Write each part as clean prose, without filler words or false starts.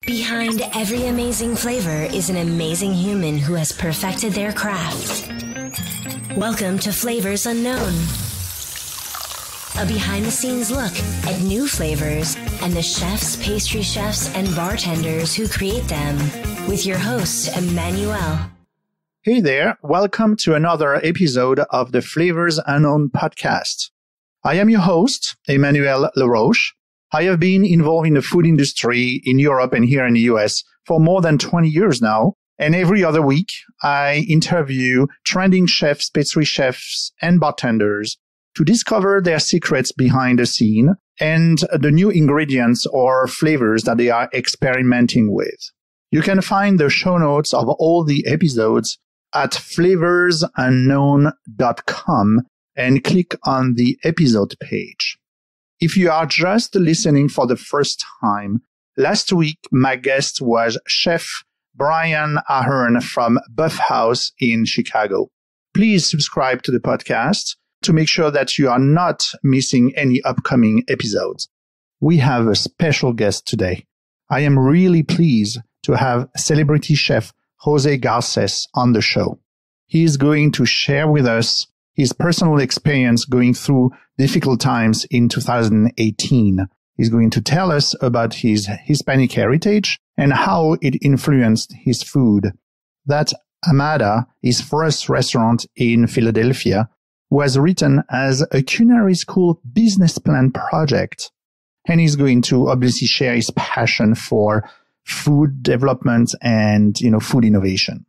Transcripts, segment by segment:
Behind every amazing flavor is an amazing human who has perfected their craft. Welcome to Flavors Unknown, a behind-the-scenes look at new flavors and the chefs, pastry chefs, and bartenders who create them, with your host, Emmanuel. Hey there, welcome to another episode of the Flavors Unknown podcast. I am your host, Emmanuel Laroche. I have been involved in the food industry in Europe and here in the US for more than 20 years now. And every other week, I interview trending chefs, pastry chefs, and bartenders to discover their secrets behind the scene and the new ingredients or flavors that they are experimenting with. You can find the show notes of all the episodes at flavorsunknown.com and click on the episode page. If you are just listening for the first time, last week my guest was Chef Brian Ahern from Buff House in Chicago. Please subscribe to the podcast to make sure that you are not missing any upcoming episodes. We have a special guest today. I am really pleased to have celebrity chef Jose Garces on the show. He is going to share with us his personal experience going through difficult times in 2018. He's going to tell us about his Hispanic heritage and how it influenced his food. That Amada, his first restaurant in Philadelphia, was written as a culinary school business plan project. And he's going to obviously share his passion for food development and, food innovation.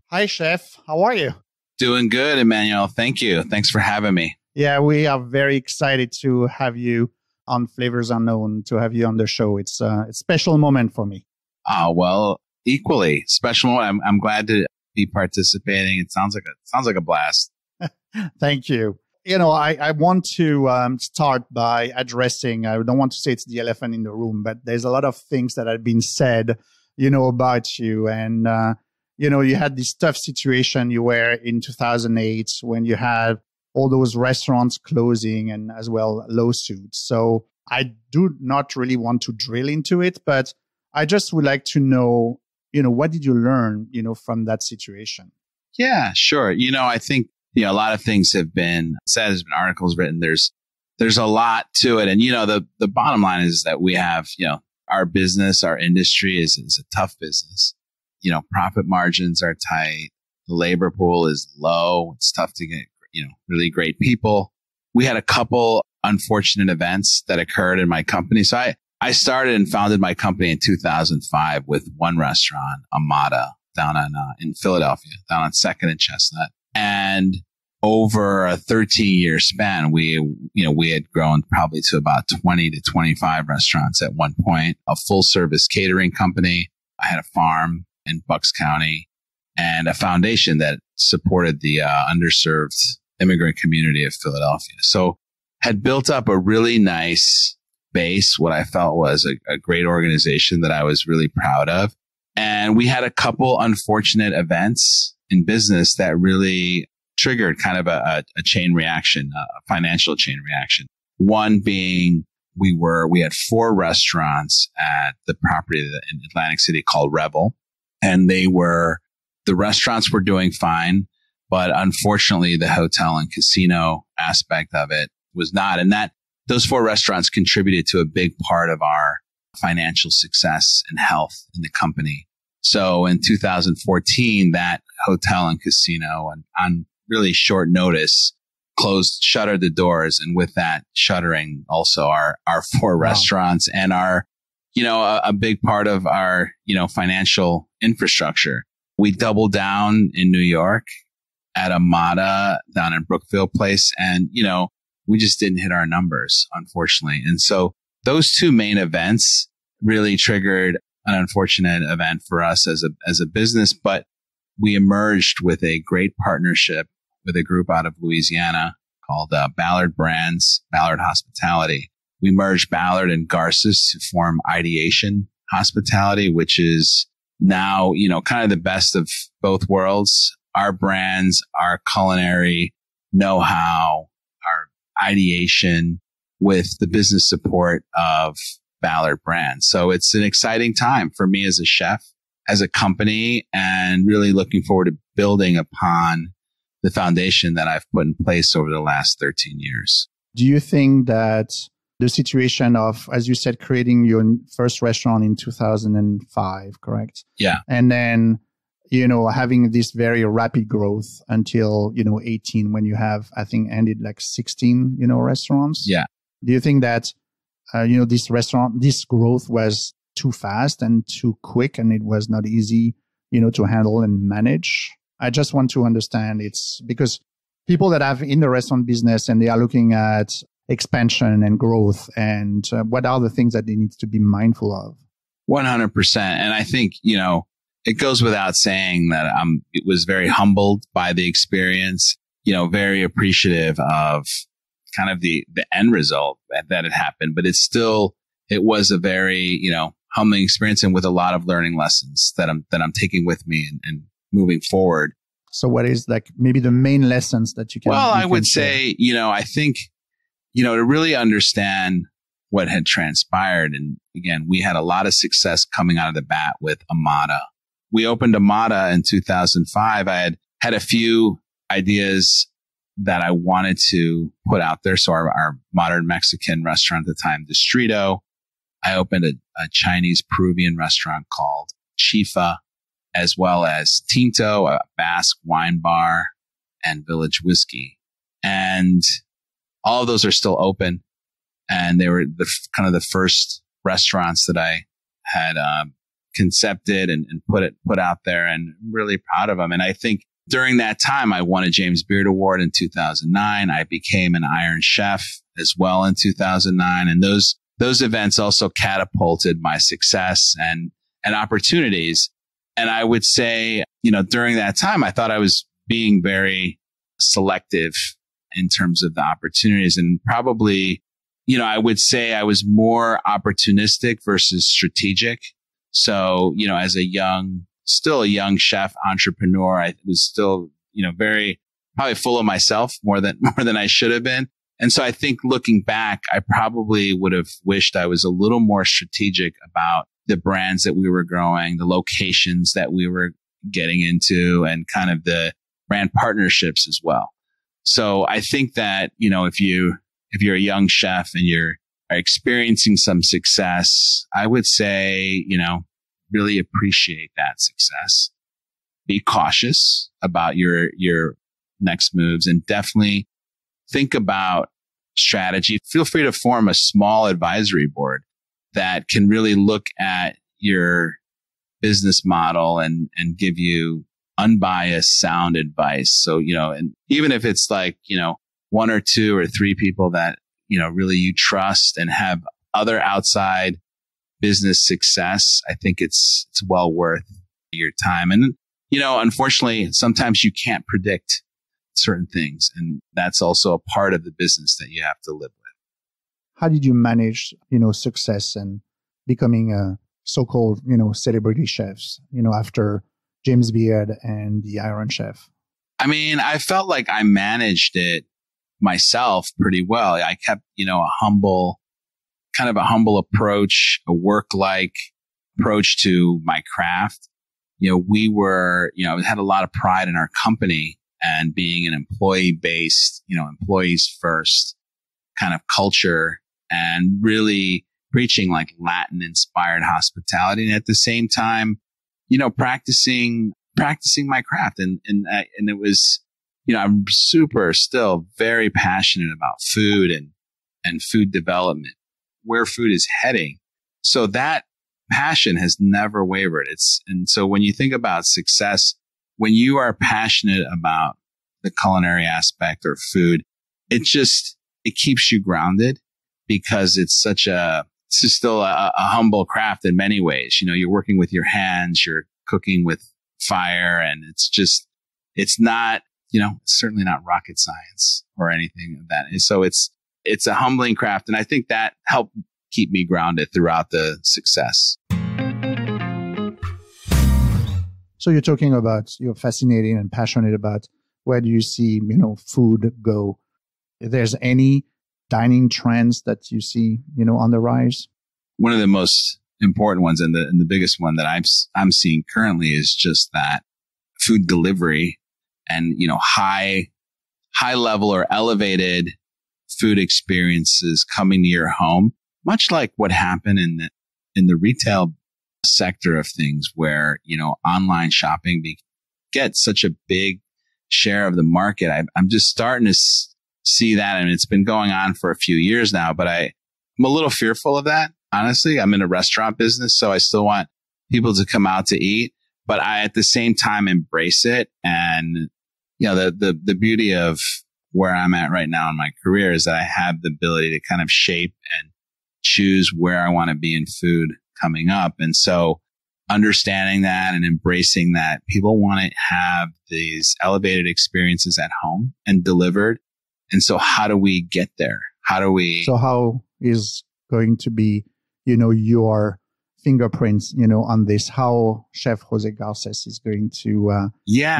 Hi, Chef. How are you? Doing good, Emmanuel. Thank you. Thanks for having me. Yeah, we are very excited to have you on Flavors Unknown, to have you on the show. It's a special moment for me. Well, equally special moment. I'm glad to be participating. It sounds like a blast. Thank you. I want to start by addressing, I don't want to say it's the elephant in the room, but there's a lot of things that have been said, about you. And, you had this tough situation you were in 2008 when you had all those restaurants closing and as well lawsuits. So I do not really want to drill into it, but I just would like to know, what did you learn, from that situation? Yeah, sure. I think, a lot of things have been said, there's been articles written, there's a lot to it. And, the bottom line is that we have, our business, our industry is a tough business. Profit margins are tight. The labor pool is low. It's tough to get, really great people. We had a couple unfortunate events that occurred in my company. So I started and founded my company in 2005 with one restaurant, Amada, down in Philadelphia, down on 2nd and Chestnut. And over a 13-year span, we had grown probably to about 20 to 25 restaurants at one point, a full service catering company. I had a farm in Bucks County and a foundation that supported the underserved immigrant community of Philadelphia. So had built up a really nice base, what I felt was a great organization that I was really proud of. And we had a couple unfortunate events in business that really triggered kind of a chain reaction, a financial chain reaction. One being we had 4 restaurants at the property in Atlantic City called Rebel. And the restaurants were doing fine, but unfortunately the hotel and casino aspect of it was not. And those 4 restaurants contributed to a big part of our financial success and health in the company. So in 2014, that hotel and casino on really short notice shuttered the doors. And with that shuttering also our 4 restaurants and our, a big part of our, financial infrastructure. We doubled down in New York at Amada down in Brookfield Place. And, we just didn't hit our numbers, unfortunately. And so those 2 main events really triggered an unfortunate event for us as a business, but we emerged with a great partnership with a group out of Louisiana called Ballard Hospitality. We merged Ballard and Garces to form Ideation Hospitality, which is now, kind of the best of both worlds. Our brands, our culinary know-how, our ideation with the business support of Ballard brand. So it's an exciting time for me as a chef, as a company, and really looking forward to building upon the foundation that I've put in place over the last 13 years. Do you think that the situation of, as you said, creating your first restaurant in 2005, correct? Yeah. And then, having this very rapid growth until, 18, when you have, I think, ended like 16, restaurants. Yeah. Do you think that, this growth was too fast and too quick, and it was not easy, to handle and manage? I just want to understand. It's because people that have in the restaurant business and they are looking at expansion and growth, and what are the things that they need to be mindful of? 100%. And I think, it goes without saying that it was very humbled by the experience, very appreciative of kind of the end result that had happened, but it was a very, humbling experience, and with a lot of learning lessons that I'm taking with me and moving forward. So what is like maybe the main lessons that you can? Well, I would say, I think, to really understand what had transpired. And again, we had a lot of success coming out of the bat with Amada. We opened Amada in 2005. I had a few ideas that I wanted to put out there. So our modern Mexican restaurant at the time, Distrito. I opened a Chinese Peruvian restaurant called Chifa, as well as Tinto, a Basque wine bar, and Village Whiskey. And all of those are still open. And they were kind of the first restaurants that I had concepted and put out there, and really proud of them. And I think during that time, I won a James Beard Award in 2009. I became an Iron Chef as well in 2009. And those events also catapulted my success and opportunities. And I would say, during that time, I thought I was being very selective in terms of the opportunities, and probably, I would say I was more opportunistic versus strategic. So, as still a young chef entrepreneur, I was still, very probably full of myself more than I should have been. And so I think looking back, I probably would have wished I was a little more strategic about the brands that we were growing, the locations that we were getting into, and kind of the brand partnerships as well. So I think that, if you're a young chef and you're experiencing some success, I would say, really appreciate that success. Be cautious about your next moves, and definitely think about strategy. Feel free to form a small advisory board that can really look at your business model and give you unbiased, sound advice. So, and even if it's like, one or two or three people that, really you trust and have other outside business success, I think it's well worth your time. And, unfortunately, sometimes you can't predict certain things. And that's also a part of the business that you have to live with. How did you manage, success and becoming a so-called, celebrity chefs, after James Beard and the Iron Chef? I mean, I felt like I managed it myself pretty well. I kept, a humble approach, a work-like approach to my craft. I had a lot of pride in our company, and being an employee-based, employees first kind of culture, and really preaching like Latin-inspired hospitality. And at the same time, practicing my craft. And it was, I'm still very passionate about food and food development, where food is heading. So that passion has never wavered. And so when you think about success, when you are passionate about the culinary aspect or food, it keeps you grounded, because it's still a humble craft in many ways. You're working with your hands, you're cooking with fire, and it's not, it's certainly not rocket science or anything of that. And so it's a humbling craft. And I think that helped keep me grounded throughout the success. So you're talking about, you're fascinated and passionate about where do you see, food go? If there's any dining trends that you see, on the rise? One of the most important ones and the biggest one that I'm seeing currently is just that food delivery and, high level or elevated food experiences coming to your home, much like what happened in the retail sector of things where, online shopping gets such a big share of the market. I'm just starting to see that. And it's been going on for a few years now, but I'm a little fearful of that. Honestly, I'm in a restaurant business, so I still want people to come out to eat, but I at the same time embrace it. And, the beauty of where I'm at right now in my career is that I have the ability to kind of shape and choose where I want to be in food coming up. And so understanding that and embracing that people want to have these elevated experiences at home and delivered. And so how do we get there? So how is going to be, your fingerprints, on this, how Chef Jose Garces is going to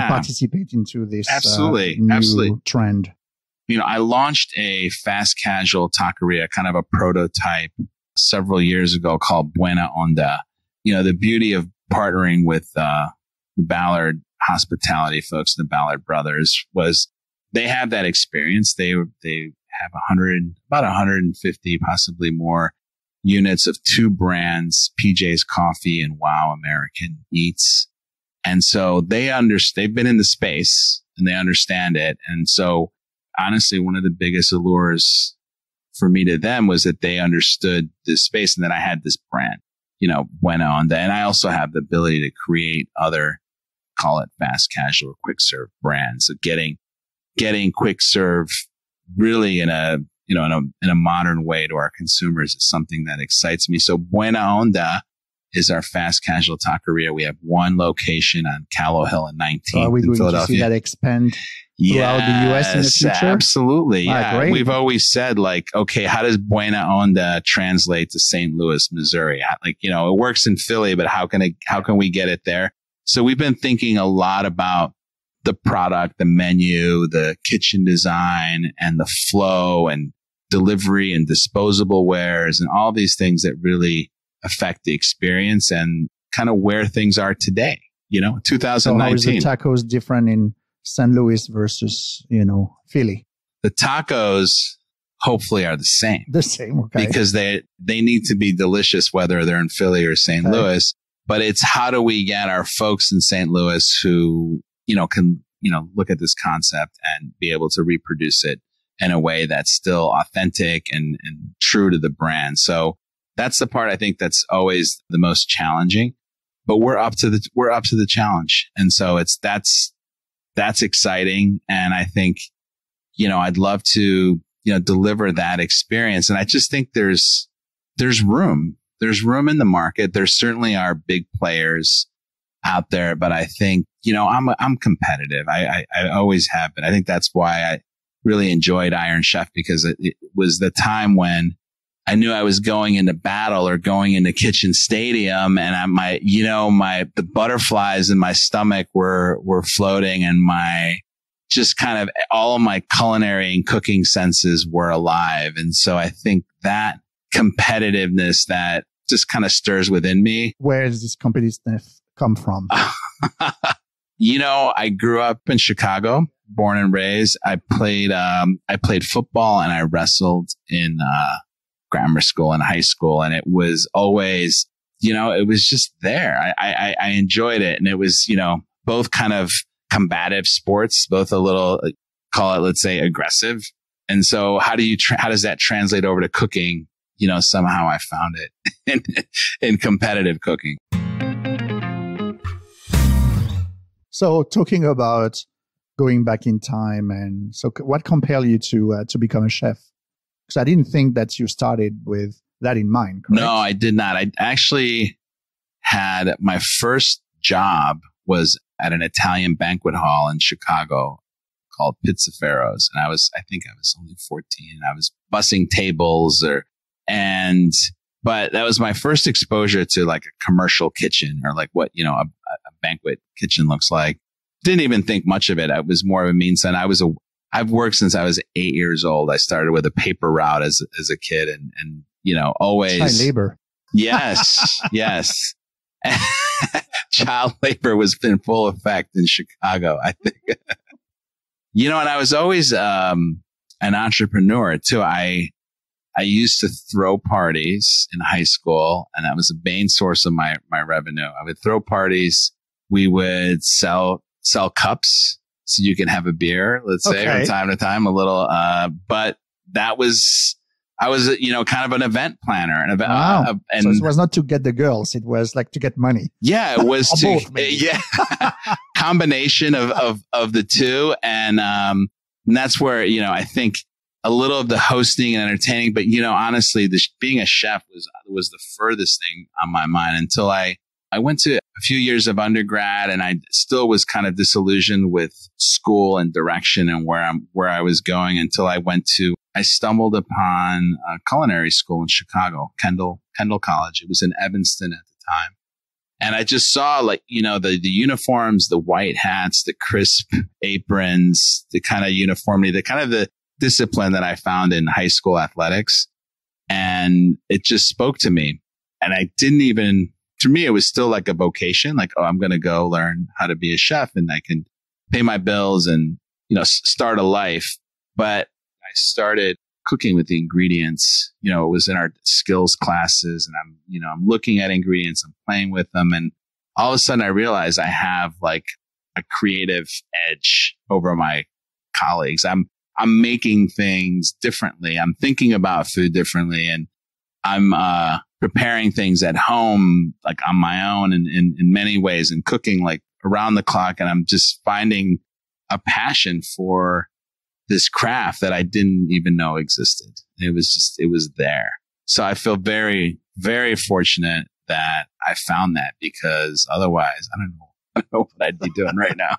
participate into this new trend? I launched a fast casual taqueria, kind of a prototype several years ago called Buena Onda. The beauty of partnering with the Ballard hospitality folks, the Ballard brothers, was they have that experience. They have about 150, possibly more units of two brands, PJ's Coffee and Wow American Eats. And so they've been in the space and they understand it. And so honestly, one of the biggest allures for me to them was that they understood this space and that I had this brand, Buena Onda. And I also have the ability to create other, call it fast casual or quick serve brands. So getting quick serve really in a modern way to our consumers is something that excites me. So Buena Onda is our fast casual taqueria. We have one location on Callow Hill in 19th so are we going to see that expand throughout the U.S. in the future? Absolutely. Yeah. Great. We've always said okay, how does Buena Onda translate to St. Louis, Missouri? It works in Philly, but how can we get it there? So we've been thinking a lot about the product, the menu, the kitchen design, and the flow and delivery and disposable wares and all these things that really affect the experience and kind of where things are today, 2019. So how is the tacos different in St. Louis versus, Philly? The tacos hopefully are the same. The same, okay. Because they need to be delicious whether they're in Philly or St. Louis. But it's how do we get our folks in St. Louis who can, look at this concept and be able to reproduce it in a way that's still authentic and true to the brand. So that's the part I think that's always the most challenging, but we're up to the challenge. And so that's exciting. And I think, I'd love to, deliver that experience. And I just think there's room in the market. There certainly are big players out there, but I think, I'm competitive. I always have been. I think that's why I really enjoyed Iron Chef, because it was the time when I knew I was going into battle or going into Kitchen Stadium, and the butterflies in my stomach were floating, and all of my culinary and cooking senses were alive. And so I think that competitiveness that just kind of stirs within me. Where does this competitiveness come from? I grew up in Chicago, born and raised. I played football and I wrestled in grammar school and high school, and it was always, it was just there. I enjoyed it, and it was, both kind of combative sports, both a little, call it, let's say, aggressive. And so how does that translate over to cooking? Somehow I found it in competitive cooking. So talking about going back in time, and so what compelled you to become a chef? Because I didn't think that you started with that in mind, correct? No, I did not. I actually had my first job was at an Italian banquet hall in Chicago called Pizzaferro's. And I think I was only 14. I was bussing tables but that was my first exposure to like a commercial kitchen, or like what, a banquet kitchen looks like. Didn't even think much of it. I was more of a means, and I I've worked since I was 8 years old. I started with a paper route as a kid and, you know, always child labor. Yes. Yes. Child labor was in full effect in Chicago, I think. You know, and I was always, an entrepreneur too. I used to throw parties in high school, and that was the main source of my revenue. I would throw parties. We would sell cups so you can have a beer, let's say, from time to time, a little, but I was, you know, kind of an event planner. Wow. So it was not to get the girls. It was like to get money. Yeah, it was both, combination of the two. And that's where, you know, I think a little of the hosting and entertaining, but, you know, honestly, being a chef was the furthest thing on my mind until I went to a few years of undergrad, and I still was kind of disillusioned with school and direction and where I was going until I stumbled upon a culinary school in Chicago, Kendall College. It was in Evanston at the time. And I just saw, like, you know, the uniforms, the white hats, the crisp aprons, the kind of uniformity, the kind of the discipline that I found in high school athletics. And it just spoke to me. And I didn't even, to me, it was still like a vocation, like, oh, I'm going to go learn how to be a chef and I can pay my bills and, you know, start a life. But I started cooking with the ingredients. You know, it was in our skills classes, and I'm looking at ingredients, I'm playing with them. And all of a sudden I realized I have like a creative edge over my colleagues. I'm making things differently. I'm thinking about food differently, and I'm, preparing things at home, like on my own and in many ways, and cooking like around the clock. And I'm just finding a passion for this craft that I didn't even know existed. It was there. So I feel very, very fortunate that I found that, because otherwise I don't know what I'd be doing right now.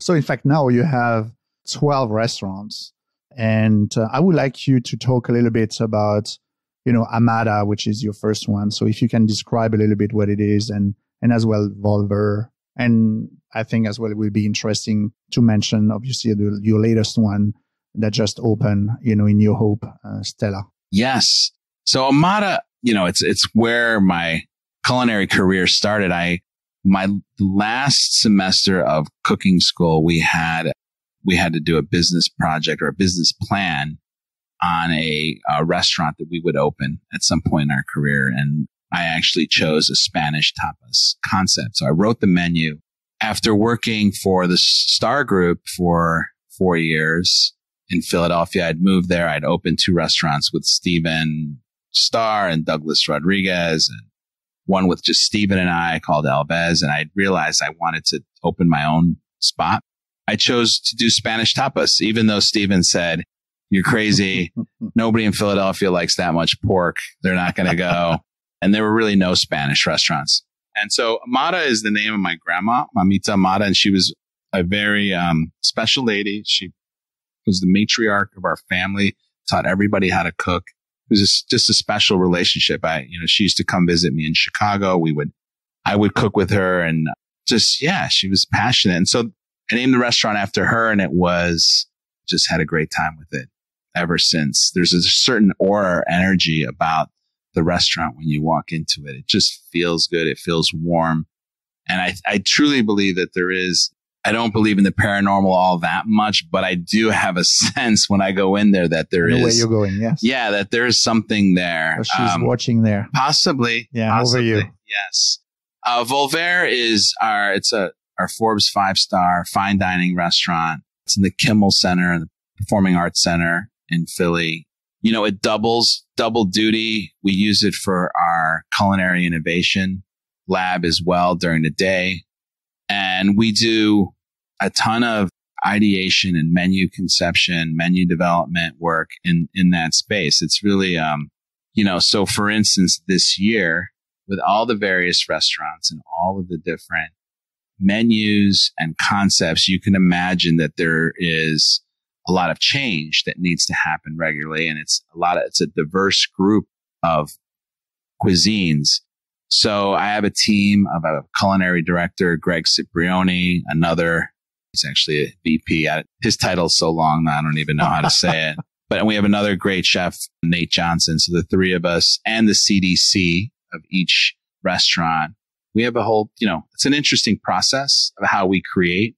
So in fact, now you have 12 restaurants. And I would like you to talk a little bit about, you know, Amada, which is your first one. So if you can describe a little bit what it is, and as well Volver. And I think as well it will be interesting to mention, obviously, your latest one that just opened, you know, in New Hope, Stella. Yes. So Amada, you know, it's where my culinary career started. My last semester of cooking school, we had to do a business project or a business plan on a restaurant that we would open at some point in our career. And I actually chose a Spanish tapas concept. So I wrote the menu after working for the Star Group for 4 years in Philadelphia. I'd moved there. I'd opened 2 restaurants with Steven Starr and Douglas Rodriguez, and one with just Steven and I called Alvez. And I realized I wanted to open my own spot. I chose to do Spanish tapas, even though Steven said, "You're crazy. Nobody in Philadelphia likes that much pork. They're not going to go." And there were really no Spanish restaurants. And so Amada is the name of my grandma, Mamita Amada. And she was a very special lady. She was the matriarch of our family, taught everybody how to cook. It was just a special relationship. She used to come visit me in Chicago. I would cook with her, and she was passionate. And so I named the restaurant after her, and just had a great time with it ever since. There's a certain aura or energy about the restaurant when you walk into it. It just feels good. It feels warm. And I truly believe that I don't believe in the paranormal all that much, but I do have a sense when I go in there that there is. Where you're going, yes. Yeah, that there is something there. Or she's watching there. Possibly. Yeah, possibly, over you. Yes. Volver is our Forbes 5-star fine dining restaurant. It's in the Kimmel Center, the Performing Arts Center in Philly. You know, it double duty. We use it for our culinary innovation lab as well during the day. And we do a ton of ideation and menu conception, menu development work in that space. It's really, so for instance, this year with all the various restaurants and all of the different menus and concepts, you can imagine that there is a lot of change that needs to happen regularly. And it's a diverse group of cuisines. So I have a team of a culinary director, Greg Ciprioni, another He's actually a VP. His title's so long that I don't even know how to say it. But we have another great chef, Nate Johnson. So the three of us and the CDC of each restaurant, we have a whole, it's an interesting process of how we create.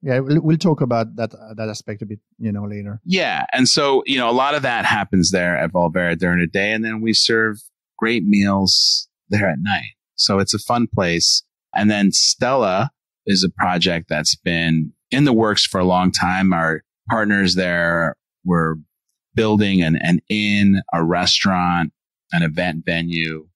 Yeah, we'll talk about that aspect a bit, later. Yeah. And so, a lot of that happens there at Volvera during the day. And then we serve great meals there at night. So it's a fun place. And then Stella is a project that's been in the works for a long time. Our partners there were building an inn, a restaurant, an event venue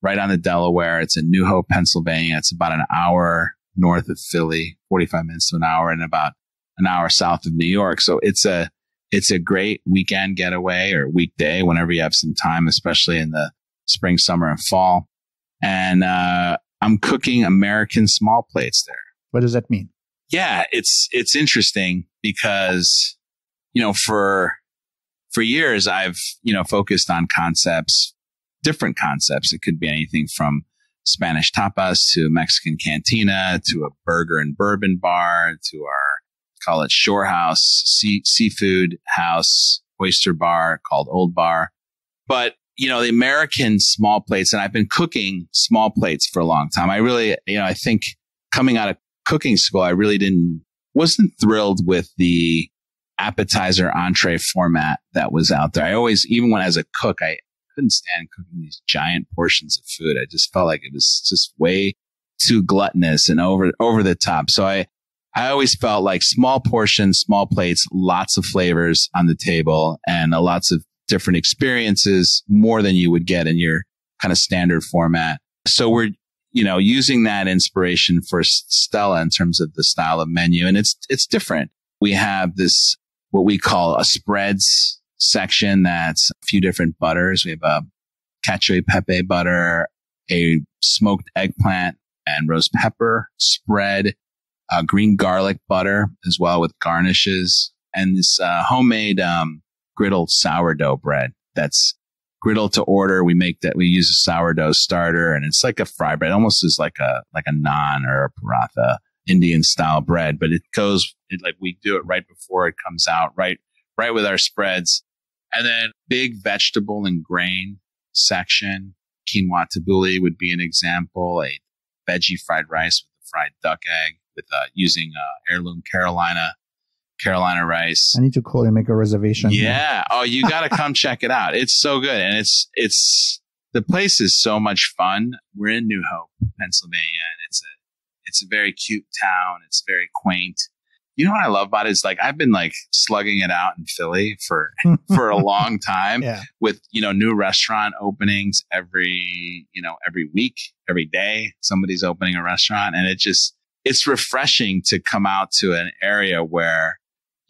right on the Delaware. It's in New Hope, Pennsylvania. It's about an hour north of Philly, 45 minutes to an hour, and about an hour south of New York. So it's a great weekend getaway or weekday whenever you have some time, especially in the spring, summer, and fall. And I'm cooking American small plates there. What does that mean? Yeah, it's interesting because, for years I've, focused on concepts, different concepts. It could be anything from Spanish tapas to Mexican cantina to a burger and bourbon bar to our, call it shore house, seafood house, oyster bar called Old Bar. But, the American small plates, and I've been cooking small plates for a long time. I really, I think coming out of cooking school, I really wasn't thrilled with the appetizer entree format that was out there. I always, even when as a cook, I couldn't stand cooking these giant portions of food. I just felt like it was just way too gluttonous and over the top. So I always felt like small portions, small plates, lots of flavors on the table and lots of different experiences, more than you would get in your kind of standard format. So we're, using that inspiration for Stella in terms of the style of menu. And it's different. We have this, what we call a spreads section. That's a few different butters. We have a cacio e pepe butter, a smoked eggplant and roast pepper spread, green garlic butter as well with garnishes, and this homemade griddled sourdough bread that's griddled to order. We use a sourdough starter, and it's like a fry bread, almost as like a naan or a paratha Indian style bread, but we do it right before it comes out, right with our spreads. And then big vegetable and grain section. Quinoa tabbouleh would be an example. A veggie fried rice with a fried duck egg with using heirloom Carolina rice. I need to call and make a reservation. Yeah. Oh, you got to come check it out. It's so good. And the place is so much fun. We're in New Hope, Pennsylvania, and it's a very cute town. It's very quaint. You know what I love about it is I've been slugging it out in Philly for a long time with, new restaurant openings every week, every day, somebody's opening a restaurant. And it's refreshing to come out to an area where,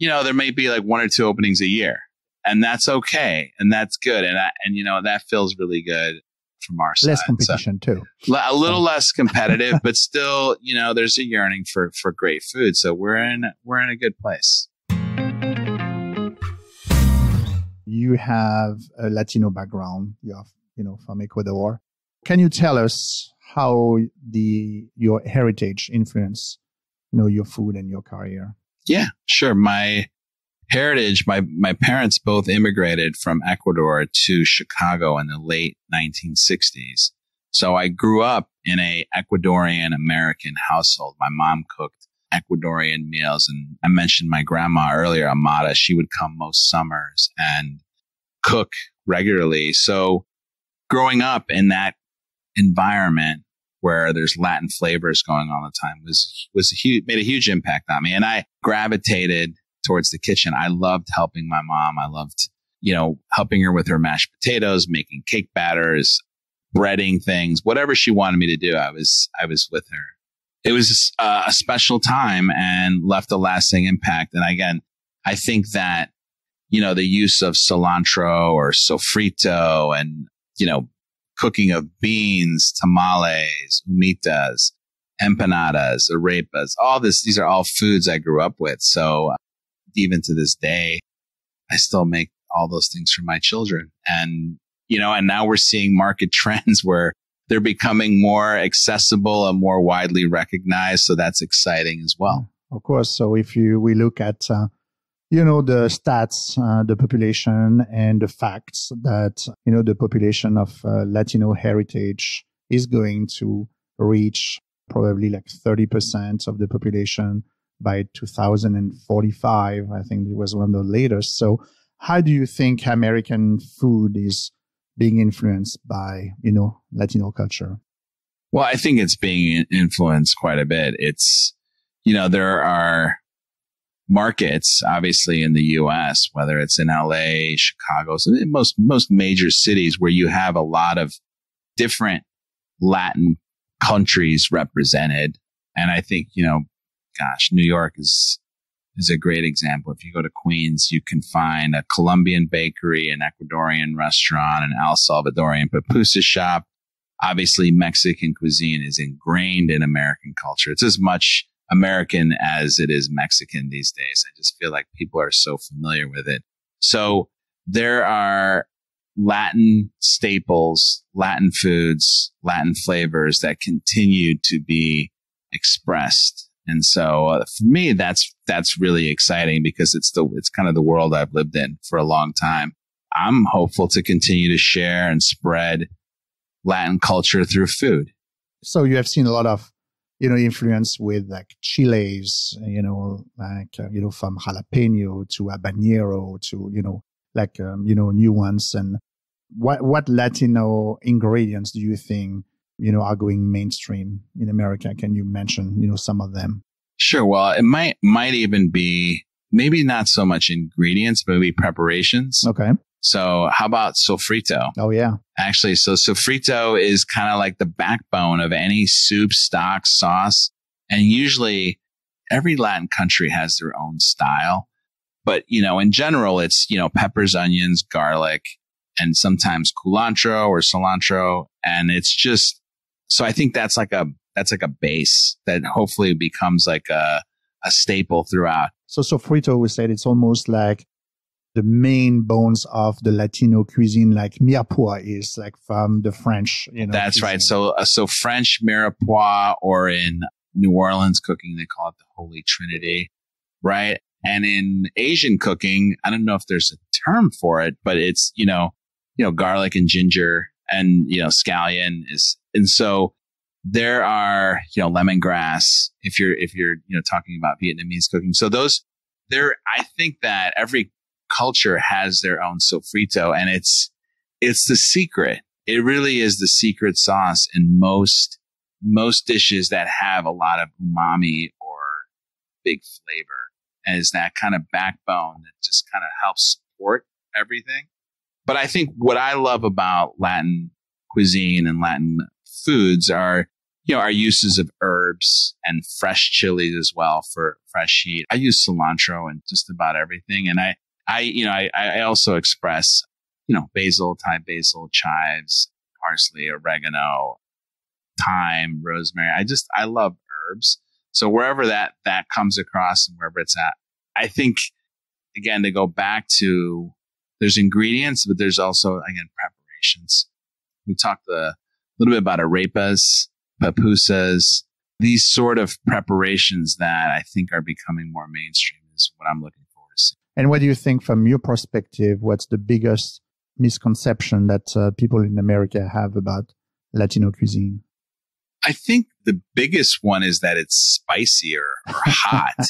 there may be one or two openings a year, and that's okay. And that's good. And that feels really good from our side. Less competition too. A little less competitive, but still, there's a yearning for great food. So we're in a good place. You have a Latino background. You have, from Ecuador. Can you tell us how your heritage influenced, your food and your career? Yeah, sure. My heritage, my parents both immigrated from Ecuador to Chicago in the late 1960s. So I grew up in a Ecuadorian American household. My mom cooked Ecuadorian meals. And I mentioned my grandma earlier, Amada. She would come most summers and cook regularly. So growing up in that environment where there's Latin flavors going on all the time made a huge impact on me. And I gravitated towards the kitchen. I loved helping my mom. I loved, helping her with her mashed potatoes, making cake batters, breading things, whatever she wanted me to do. I was with her. It was a special time and left a lasting impact. And again, I think that, the use of cilantro or sofrito and, cooking of beans, tamales, humitas, empanadas, arepas, these are all foods I grew up with. So even to this day, I still make all those things for my children. And, and now we're seeing market trends where they're becoming more accessible and more widely recognized. So that's exciting as well. of course. So if we look at, the stats, the population and the facts that, the population of Latino heritage is going to reach probably like 30% of the population by 2045. I think it was one of the latest. So how do you think American food is being influenced by, Latino culture? Well, I think it's being influenced quite a bit. It's, there are markets, obviously, in the U.S., whether it's in L.A., Chicago, so in most major cities where you have a lot of different Latin countries represented. And I think, New York is a great example. If you go to Queens, you can find a Colombian bakery, an Ecuadorian restaurant, an El Salvadorian pupusa shop. Obviously, Mexican cuisine is ingrained in American culture. It's as much American as it is Mexican these days. I just feel like people are so familiar with it. So there are Latin staples, Latin foods, Latin flavors that continue to be expressed. And so for me, that's really exciting because it's kind of the world I've lived in for a long time. I'm hopeful to continue to share and spread Latin culture through food. So you have seen a lot of, influence with like chiles, from jalapeno to habanero to, new ones. And what Latino ingredients do you think, are going mainstream in America? Can you mention, some of them? Sure. Well, it might even be maybe not so much ingredients, but maybe preparations. Okay. So how about sofrito? Oh, yeah. Actually, so sofrito is kind of like the backbone of any soup, stock, sauce. And usually every Latin country has their own style. But, in general, it's, peppers, onions, garlic, and sometimes culantro or cilantro. And it's just, so I think that's like a base that hopefully becomes like a staple throughout. So sofrito, we said it's almost like the main bones of the Latino cuisine, like mirepoix is like from the French, That's cuisine. right. So French mirepoix, or in New Orleans cooking, they call it the Holy Trinity, right? And in Asian cooking, I don't know if there's a term for it, but it's, garlic and ginger and, scallion is, and so there are, lemongrass if you're, talking about Vietnamese cooking. So I think that every culture has their own sofrito, and it's the secret. It really is the secret sauce in most dishes that have a lot of umami or big flavor, and is that kind of backbone that just kind of helps support everything. But I think what I love about Latin cuisine and Latin foods are, our uses of herbs and fresh chilies as well for fresh heat. I use cilantro in just about everything, and I also express, basil, Thai basil, chives, parsley, oregano, thyme, rosemary. I love herbs. So wherever that comes across and wherever it's at, I think, again, to go back to, there's ingredients, but there's also, again, preparations. We talked a little bit about arepas, pupusas, these sort of preparations that I think are becoming more mainstream is what I'm looking forward to seeing. And what do you think from your perspective, what's the biggest misconception that people in America have about Latino cuisine? I think the biggest one is that it's spicy or hot,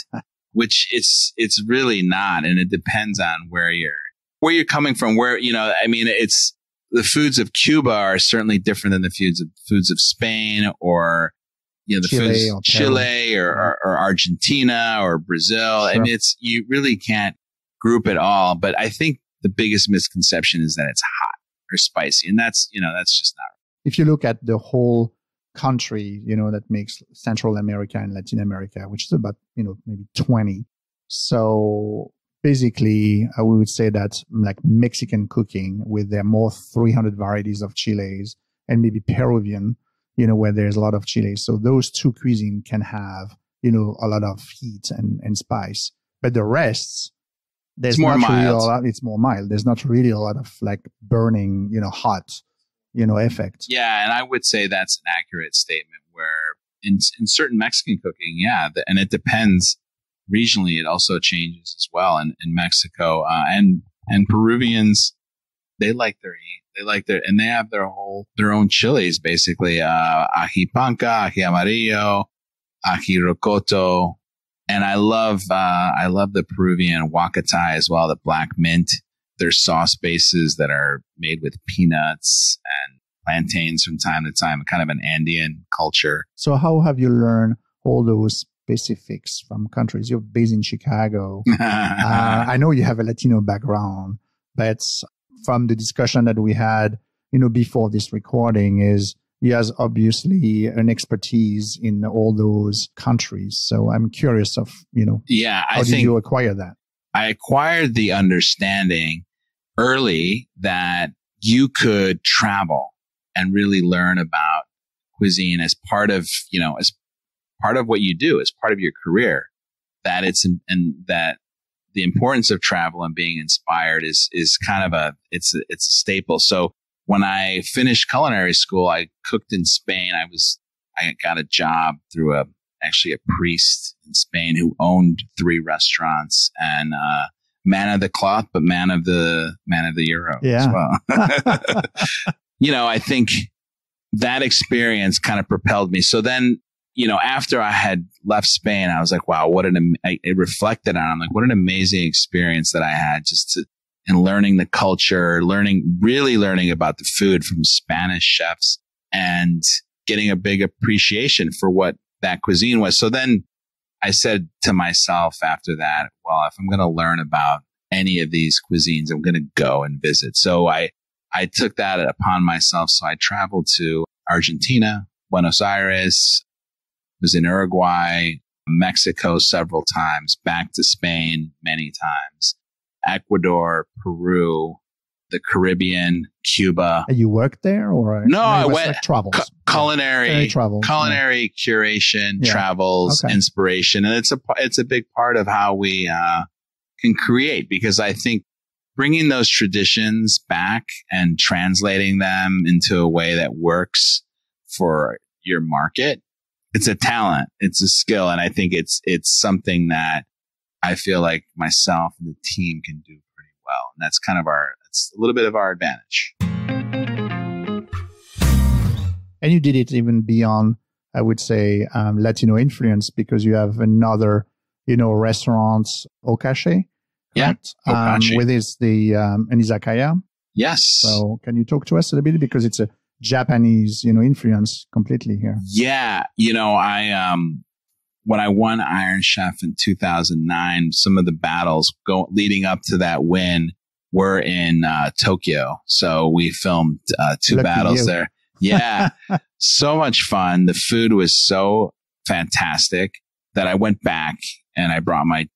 which it's really not. And it depends on where you're coming from, it's the foods of Cuba are certainly different than the foods of Spain or, the foods of Chile or Argentina or Brazil. Sure. I mean, you really can't group it all. But I think the biggest misconception is that it's hot or spicy. And that's just not right. If you look at the whole country, that makes Central America and Latin America, which is about, maybe 20. So basically, I would say that like Mexican cooking with their more 300 varieties of chiles, and maybe Peruvian, where there's a lot of chiles. So those two cuisine can have, a lot of heat and spice. But the rest, there's more not really mild. It's more mild. There's not really a lot of like burning, hot, effect. Yeah. And I would say that's an accurate statement where in certain Mexican cooking, and it depends regionally, it also changes as well. In Mexico, and Peruvians, they like their heat. And they have their own chilies, basically, ají panca, ají amarillo, ají rocoto. And I love the Peruvian huacatay as well, the black mint. There's sauce bases that are made with peanuts and plantains from time to time, kind of an Andean culture. So how have you learned all those specifics from countries? You're based in Chicago. I know you have a Latino background, but from the discussion that we had, before this recording, is he has obviously an expertise in all those countries. So I'm curious of, how did you acquire that? I acquired the understanding early that you could travel and really learn about cuisine as part of, as part of what you do, as part of your career, that that the importance of travel and being inspired is kind of it's a staple. So when I finished culinary school, I cooked in Spain. I got a job through actually a priest in Spain who owned 3 restaurants, and man of the cloth, but man of the euro as well. I think that experience kind of propelled me. So then, after I had left Spain, I was like, wow, it reflected on, I'm like, what an amazing experience that I had in learning the culture, really learning about the food from Spanish chefs and getting a big appreciation for what that cuisine was. So then I said to myself after that, well, if I'm going to learn about any of these cuisines, I'm going to go and visit. So I took that upon myself. So I traveled to Argentina, Buenos Aires, was in Uruguay, Mexico several times, back to Spain many times, Ecuador, Peru, the Caribbean, Cuba. And you worked there, or no? I went like travels, culinary curation, yeah. travels, okay. Inspiration, and it's a big part of how we can create, because I think bringing those traditions back and translating them into a way that works for your market, it's a talent, it's a skill, and I think it's something that I feel like myself and the team can do pretty well. And that's kind of it's a little bit of our advantage. And you did it even beyond, I would say, Latino influence, because you have another, restaurant, Okashi. Yeah. Right? With an izakaya. Yes. So can you talk to us a little bit? Because it's a Japanese, influence completely here. Yeah. When I won Iron Chef in 2009, some of the battles leading up to that win were in Tokyo. So we filmed 2 Lucky battles you. there. Yeah. So much fun. The food was so fantastic that I went back and I brought my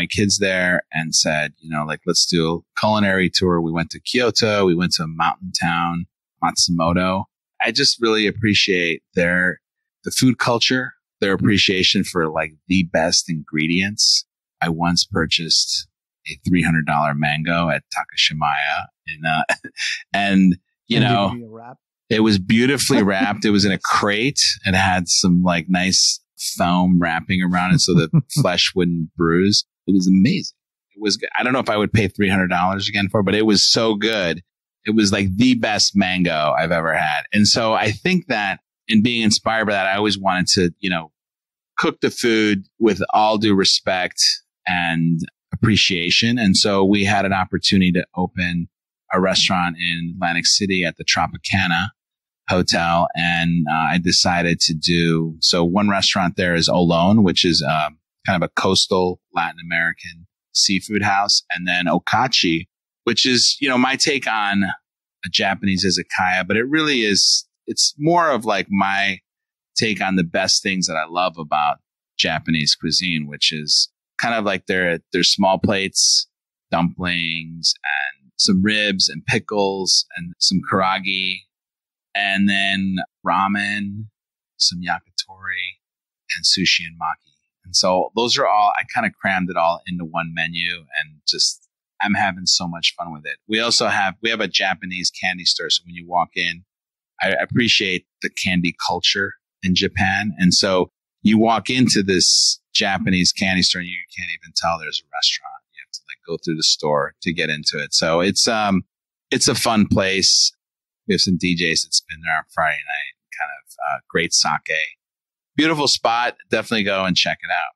kids there and said, let's do a culinary tour. We went to Kyoto. We went to a mountain town, Matsumoto. I just really appreciate the food culture, their appreciation for the best ingredients. I once purchased a $300 mango at Takashimaya and it was beautifully wrapped. It was in a crate and had some nice foam wrapping around it so the flesh wouldn't bruise. It was amazing. It was good. I don't know if I would pay $300 again for it, but it was so good. It was the best mango I've ever had. And so I think that in being inspired by that, I always wanted to, cook the food with all due respect and appreciation. And so we had an opportunity to open a restaurant in Atlantic City at the Tropicana Hotel. And I decided to so one restaurant there is Olón, which is kind of a coastal Latin American seafood house. And then Okachi, which is, my take on a Japanese izakaya, but it really is, it's more of my take on the best things that I love about Japanese cuisine, which is kind of their small plates, dumplings, and some ribs and pickles and some karagi, and then ramen, some yakitori, and sushi and maki. And so those are all, I kind of crammed it all into one menu, and just, I'm having so much fun with it. We have a Japanese candy store. So when you walk in, I appreciate the candy culture in Japan. And so you walk into this Japanese candy store and you can't even tell there's a restaurant. You have to like go through the store to get into it. So it's a fun place. We have some DJs that spin there on Friday night, kind of great sake. Beautiful spot. Definitely go and check it out.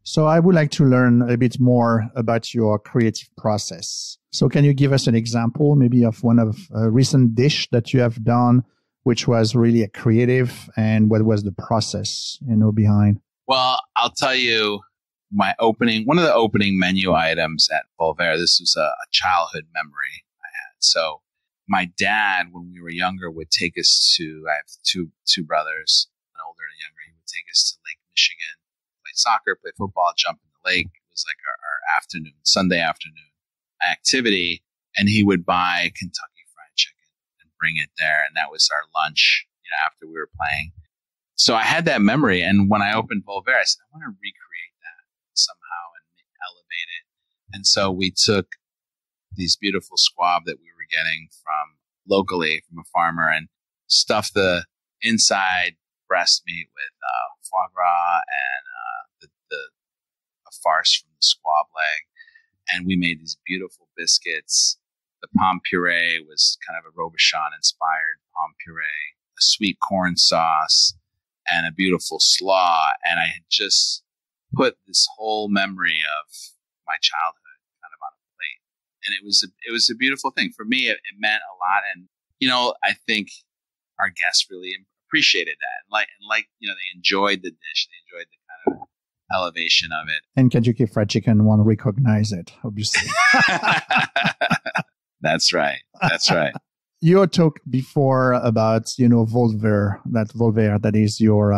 So I would like to learn a bit more about your creative process. So can you give us an example maybe of one of a recent dish that you have done, which was really a creative, and what was the process, behind? Well, I'll tell you one of the opening menu items at Volver. This was a childhood memory I had. So my dad, when we were younger, would take us to, I have two brothers, an older and a younger. He would take us to Lake Michigan, play soccer, play football, jump in the lake. It was like our afternoon, Sunday afternoon activity. And he would buy Kentucky Fried Chicken and bring it there. And that was our lunch, after we were playing. So I had that memory. And when I opened Volver, I said, I want to recreate that somehow and elevate it. And so we took these beautiful squab that we were getting from locally from a farmer and stuffed the inside breast meat with foie gras and a farce from the squab leg. And we made these beautiful biscuits. The pomme puree was kind of a Robuchon inspired pomme puree, a sweet corn sauce, and a beautiful slaw. And I had just put this whole memory of my childhood kind of on a plate. And it was a beautiful thing. For me, it meant a lot. And, I think our guests really appreciated that. And they enjoyed the dish. They enjoyed the kind of elevation of it. And Kentucky Fried Chicken won't recognize it, obviously. That's right. That's right. You talked before about, Volver, that is your,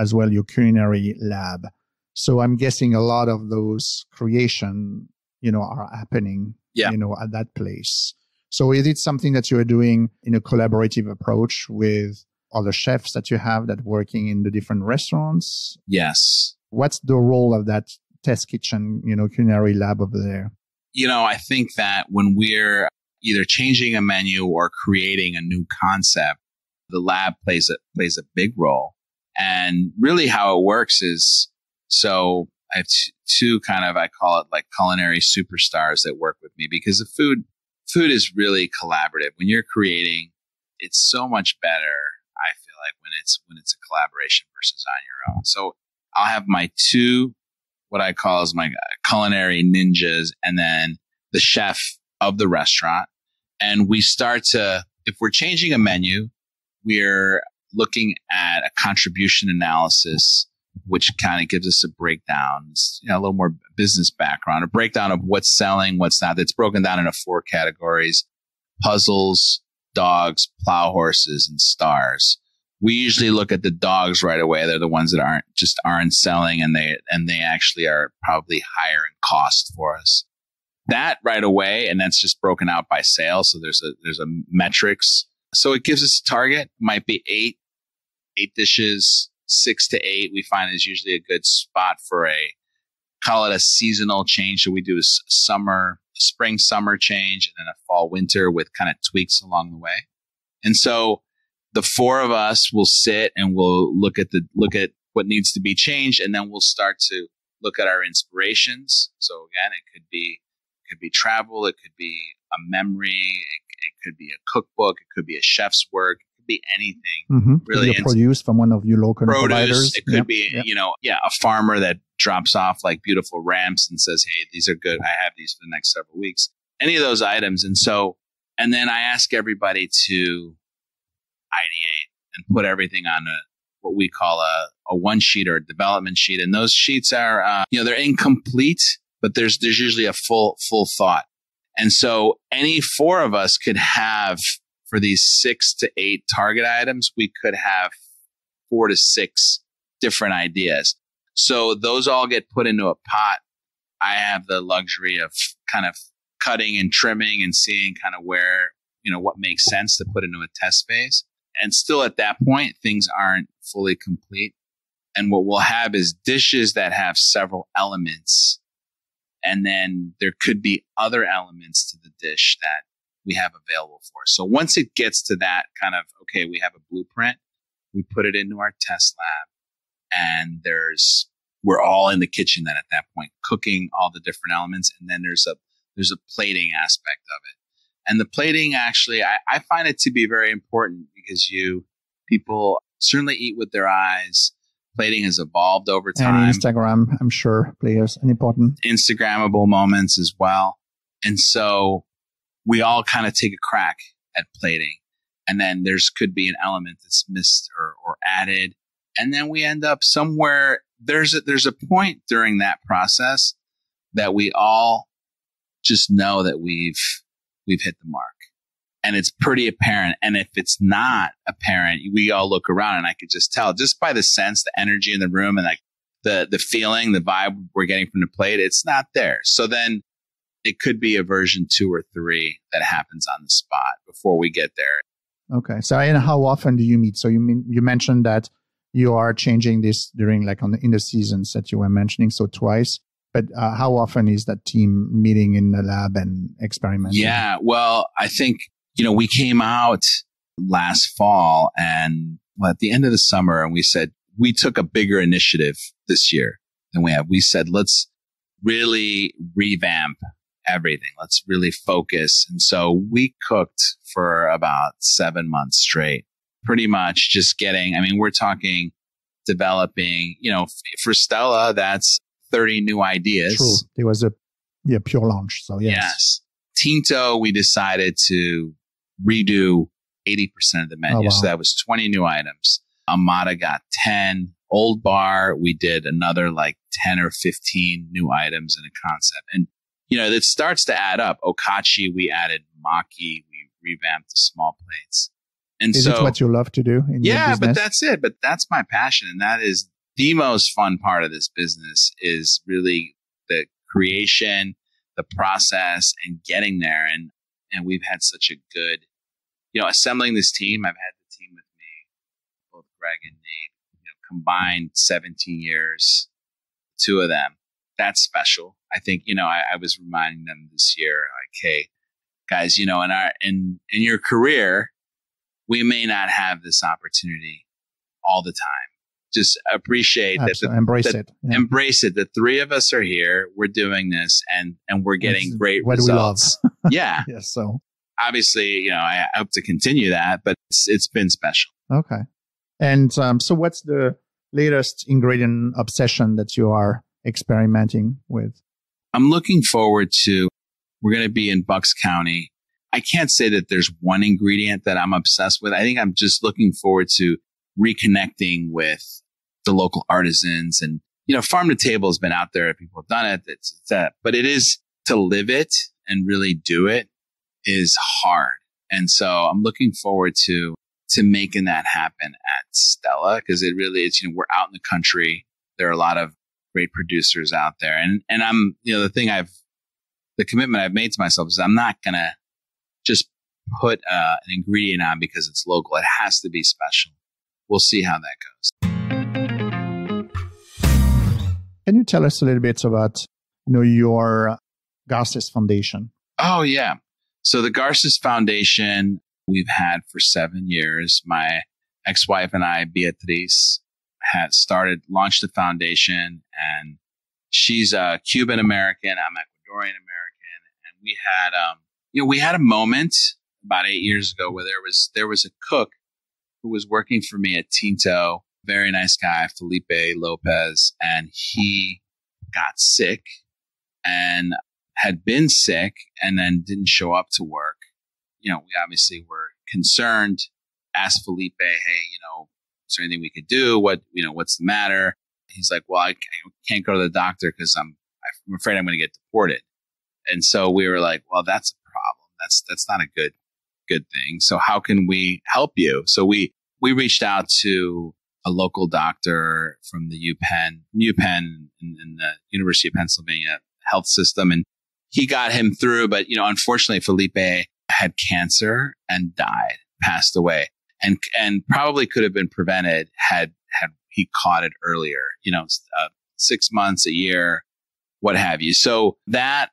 as well, your culinary lab. So I'm guessing a lot of those creation, are happening, at that place. So is it something that you are doing in a collaborative approach with other chefs that you have that working in the different restaurants? Yes. What's the role of that test kitchen, culinary lab over there? I think that when we're either changing a menu or creating a new concept, the lab plays a big role. And really how it works is, so I have two kind of, I call it like culinary superstars that work with me, because the food is really collaborative. When you're creating, it's so much better, I feel like, when it's a collaboration versus on your own. So I'll have my two, what I call is my culinary ninjas, and then the chef of the restaurant. And we start to, if we're changing a menu, we're looking at a contribution analysis, which kind of gives us a breakdown, a little more business background, a breakdown of what's selling, what's not. That's broken down into 4 categories: puzzles, dogs, plow horses, and stars. We usually look at the dogs right away. They're the ones that aren't selling, and they actually are probably higher in cost for us. That right away, and that's just broken out by sales. So there's a metrics. So it gives us a target. Might be 8 dishes, 6 to 8. We find is usually a good spot for call it a seasonal change. So we do a spring, summer change, and then a fall, winter with kind of tweaks along the way. And so the 4 of us will sit and we'll look at what needs to be changed, and then we'll start to look at our inspirations. So again, it could be travel, it could be a memory, it could be a cookbook, it could be a chef's work, it could be anything. Really, could be produce from one of your local providers. It could be a farmer that drops off like beautiful ramps and says, "Hey, these are good. I have these for the next several weeks." Any of those items, and then I ask everybody to ideate and put everything on what we call a one sheet or a development sheet. And those sheets are, they're incomplete, but there's usually a full thought. And so any 4 of us could have, for these 6 to 8 target items, we could have 4 to 6 different ideas. So those all get put into a pot. I have the luxury of kind of cutting and trimming and seeing kind of where, what makes sense to put into a test phase. And still at that point, things aren't fully complete. And what we'll have is dishes that have several elements. And then there could be other elements to the dish that we have available for us. So once it gets to that kind of, okay, we have a blueprint, We put it into our test lab, and we're all in the kitchen then at that point, cooking all the different elements. And then there's a plating aspect of it. And the plating, actually, I find it to be very important because people certainly eat with their eyes. Plating has evolved over time. And Instagram, I'm sure, plays an important. Instagrammable moments as well. And so we all kind of take a crack at plating. And then could be an element that's missed or added. And then we end up somewhere. There's a point during that process that we all just know that we've hit the mark. And it's pretty apparent. And if it's not apparent, we all look around, and I could just tell just by the sense, the energy in the room, and like the feeling, the vibe we're getting from the plate, it's not there. So then it could be a version 2 or 3 that happens on the spot before we get there. Okay. So, and how often do you meet? So you mentioned that you are changing this during in the seasons that you were mentioning, so twice. But how often is that team meeting in the lab and experimenting? Yeah. Well, I think, we came out last fall and at the end of the summer, and we said, we took a bigger initiative this year than we have. We said, let's really revamp everything. Let's really focus. And so we cooked for about 7 months straight, pretty much just we're talking developing, for Stella, that's 30 new ideas. True. It was a pure launch. So yes. Tinto, we decided to redo 80% of the menu. Oh, wow. So that was 20 new items. Amada got 10. Old Bar, we did another 10 or 15 new items in a concept. And, it starts to add up. Okachi, we added maki. We revamped the small plates. And is it what you love to do in your business? But that's it. But that's my passion. And that is the most fun part of this business is really the creation, the process, and getting there. And we've had such a good, assembling this team. I've had the team with me, both Greg and Nate, combined 17 years, 2 of them. That's special. I think, I was reminding them this year, hey, guys, in your career, we may not have this opportunity all the time. Just appreciate Absolutely. Embrace it. Yeah. Embrace it. The 3 of us are here. We're doing this, and we're getting great results. We love. Yeah. Yes. So obviously, I hope to continue that, but it's been special. Okay. And so, what's the latest ingredient obsession that you are experimenting with? I'm looking forward to. We're going to be in Bucks County. I can't say that there's one ingredient that I'm obsessed with. I think I'm just looking forward to reconnecting with the local artisans, and farm to table has been out there. People have done it. It's that, but it is to live it and really do it is hard. And so I'm looking forward to making that happen at Stella, because it really is. We're out in the country. There are a lot of great producers out there, and I'm the commitment I've made to myself is I'm not gonna just put an ingredient on because it's local. It has to be special. We'll see how that goes. Can you tell us a little bit about, your Garces Foundation? Oh, yeah. So the Garces Foundation, we've had for 7 years. My ex-wife and I, Beatriz, launched the foundation, and she's a Cuban American. I'm Ecuadorian American. And we had a moment about 8 years ago where there was a cook who was working for me at Tinto, very nice guy, Felipe Lopez, and he got sick and had been sick and then didn't show up to work. We obviously were concerned, asked Felipe, hey, is there anything we could do? What's the matter? He's like, well, I can't go to the doctor because I'm afraid I'm going to get deported. And so we were like, well, that's a problem. That's not a good thing. So how can we help you? So we reached out to a local doctor from the UPenn in the University of Pennsylvania health system, and he got him through. But unfortunately, Felipe had cancer and passed away, and probably could have been prevented had he caught it earlier. 6 months, a year, what have you. So that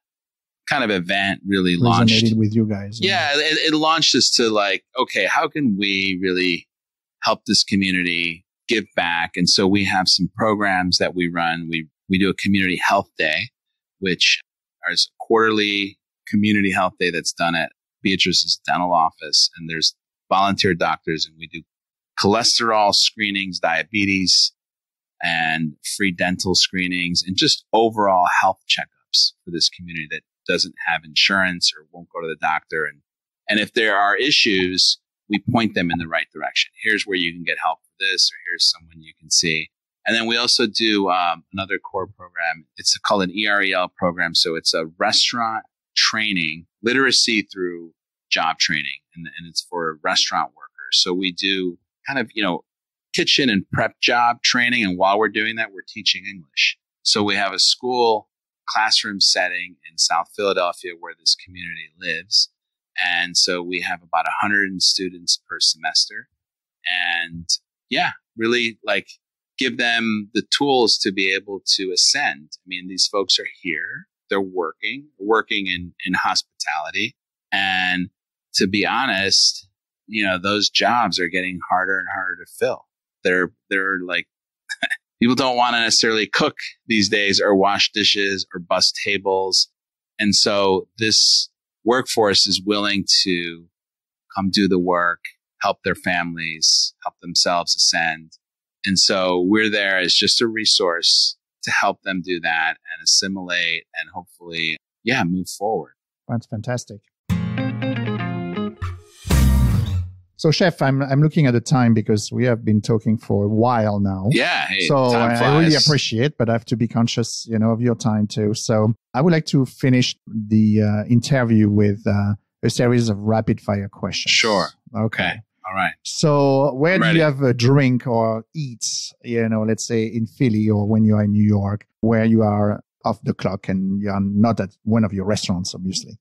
kind of event really resonated with you guys. Yeah, it launched us to okay, how can we really help this community, give back. And so we have some programs that we run. We do a community health day, which is a quarterly community health day that's done at Beatrice's dental office. And there's volunteer doctors, and we do cholesterol screenings, diabetes, and free dental screenings, and just overall health checkups for this community that doesn't have insurance or won't go to the doctor. And if there are issues, we point them in the right direction. Here's where you can get help for this, or here's someone you can see. And then we also do another core program. It's called an EREL program. So it's a restaurant training, literacy through job training, and it's for restaurant workers. So we do kind of, kitchen and prep job training. And while we're doing that, we're teaching English. So we have a school classroom setting in South Philadelphia where this community lives. And so we have about 100 students per semester. And really give them the tools to be able to ascend. I mean, these folks are here. They're working in hospitality. And to be honest, those jobs are getting harder and harder to fill. They're like, people don't want to necessarily cook these days or wash dishes or bus tables. And so this workforce is willing to come do the work, help their families, help themselves ascend. And so we're there as just a resource to help them do that and assimilate and hopefully, move forward. That's fantastic. So, Chef, I'm looking at the time because we have been talking for a while now. Yeah. Hey, so I really appreciate, but I have to be conscious, of your time too. So I would like to finish the interview with a series of rapid fire questions. Sure. Okay. All right. So where do you have a drink or eat, let's say in Philly or when you are in New York, where you are off the clock and you are not at one of your restaurants, obviously?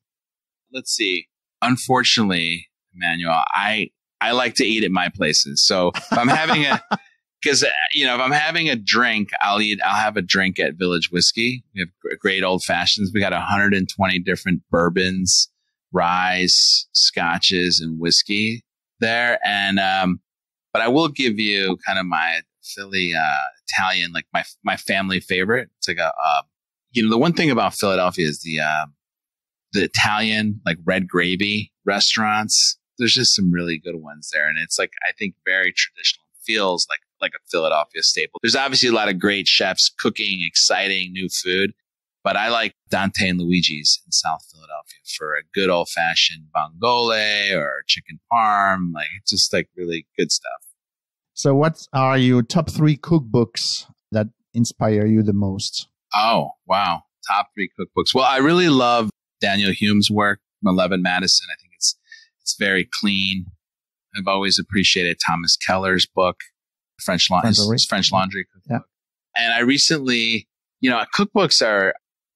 Let's see. Unfortunately, Emmanuel, I like to eat at my places. So if I'm having if I'm having a drink, I'll have a drink at Village Whiskey. We have great old fashions. We got 120 different bourbons, ryes, scotches, and whiskey there. And, but I will give you kind of my Philly, Italian, like my family favorite. It's like the one thing about Philadelphia is the Italian, like red gravy restaurants. There's just some really good ones there. And it's like, I think very traditional. It feels like a Philadelphia staple. There's obviously a lot of great chefs cooking exciting new food, but I like Dante and Luigi's in South Philadelphia for a good old fashioned vongole or chicken parm. Like it's just like really good stuff. So what are your top 3 cookbooks that inspire you the most? Oh, wow. Top 3 cookbooks. Well, I really love Daniel Hume's work from 11 Madison. I think it's very clean. I've always appreciated Thomas Keller's book, French Laundry Cookbook. Yeah. And I recently, cookbooks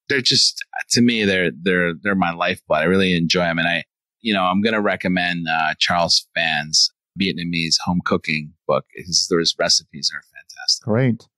they're just, to me, they're my lifeblood. I really enjoy them. And I'm going to recommend Charles Phan's Vietnamese home cooking book. His recipes are fantastic. Great.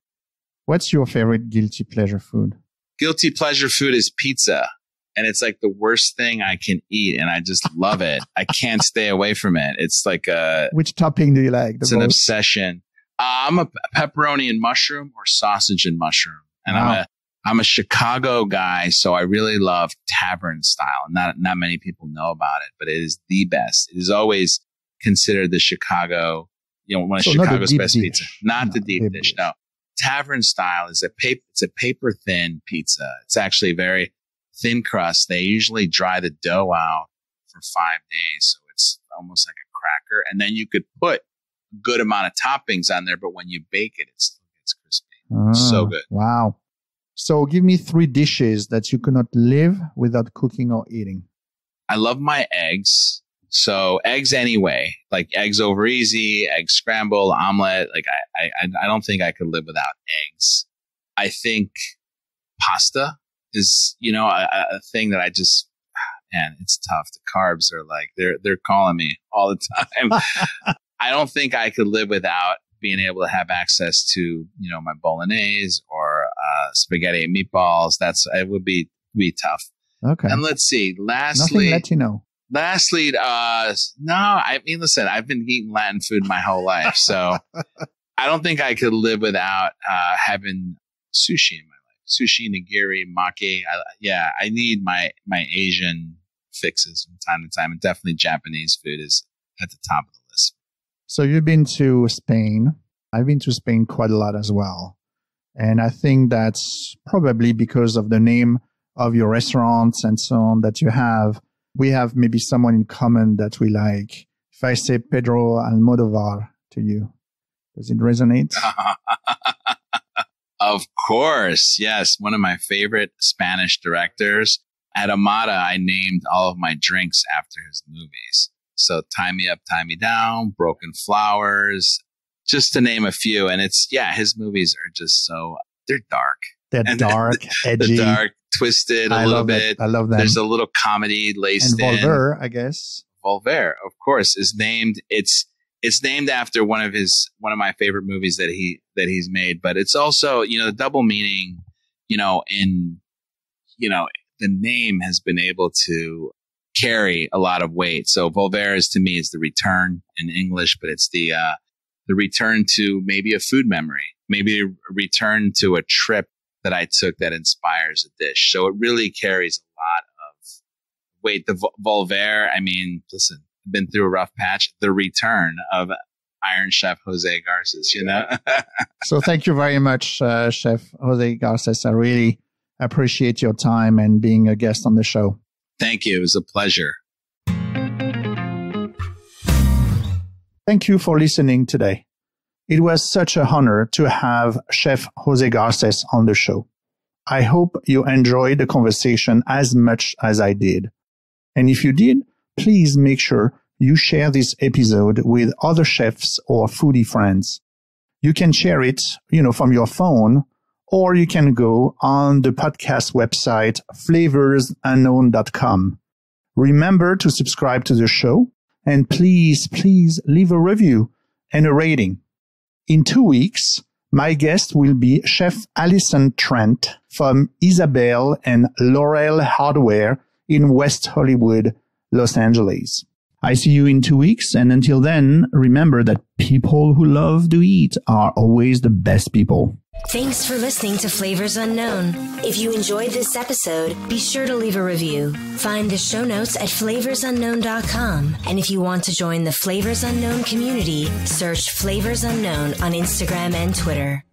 What's your favorite guilty pleasure food? Guilty pleasure food is pizza. And it's like the worst thing I can eat. And I just love it. I can't stay away from it. It's like which topping do you like the most? An obsession. I'm a pepperoni and mushroom or sausage and mushroom. And wow. I'm a Chicago guy. So I really love tavern style. Not many people know about it, but it is the best. It is always considered the Chicago, one of Chicago's best pizza. Not the deep dish. No. Tavern style is it's a paper thin pizza. It's actually very thin crust. They usually dry the dough out for 5 days. So it's almost like a cracker. And then you could put a good amount of toppings on there, but when you bake it, it still gets crispy. So good. Wow. So give me 3 dishes that you cannot live without cooking or eating. I love my eggs. So eggs anyway, like eggs over easy, egg scramble, omelet. Like I don't think I could live without eggs. I think pasta is, a thing that I just, man, it's tough. The carbs are like, they're calling me all the time. I don't think I could live without being able to have access to, my bolognese or spaghetti and meatballs. It would be tough. Okay. And let's see, lastly. Nothing Latino. Lastly, no, I mean, listen, I've been eating Latin food my whole life, so I don't think I could live without having sushi in my life. Sushi, nigiri, maki. I need my Asian fixes from time to time, and definitely Japanese food is at the top of the list. So you've been to Spain. I've been to Spain quite a lot as well. And I think that's probably because of the name of your restaurants and so on that you have. We have maybe someone in common that we like. If I say Pedro Almodovar to you, does it resonate? Of course. Yes. One of my favorite Spanish directors. At Amada, I named all of my drinks after his movies. So Tie Me Up, Tie Me Down, Broken Flowers, just to name a few. And his movies are just they're dark. They're dark, edgy. They're dark, twisted a little bit. I love them. There's a little comedy laced in. And Volver, I guess. Volver, of course, is named. It's named after one of my favorite movies that he's made. But it's also, the double meaning, the name has been able to carry a lot of weight. So Volver to me is the return in English, but it's the return to maybe a food memory, maybe a return to a trip that I took that inspires a dish. So it really carries a lot of weight. The Volver, I mean, listen, I've been through a rough patch. The return of Iron Chef Jose Garces, So thank you very much, Chef Jose Garces. I really appreciate your time and being a guest on the show. Thank you. It was a pleasure. Thank you for listening today. It was such an honor to have Chef Jose Garces on the show. I hope you enjoyed the conversation as much as I did. And if you did, please make sure you share this episode with other chefs or foodie friends. You can share it, from your phone, or you can go on the podcast website, flavorsunknown.com. Remember to subscribe to the show, and please leave a review and a rating. In 2 weeks, my guest will be Chef Alison Trent from Isabel and Laurel Hardware in West Hollywood, Los Angeles. I see you in 2 weeks, and until then, remember that people who love to eat are always the best people. Thanks for listening to Flavors Unknown. If you enjoyed this episode, be sure to leave a review. Find the show notes at flavorsunknown.com. And if you want to join the Flavors Unknown community, search Flavors Unknown on Instagram and Twitter.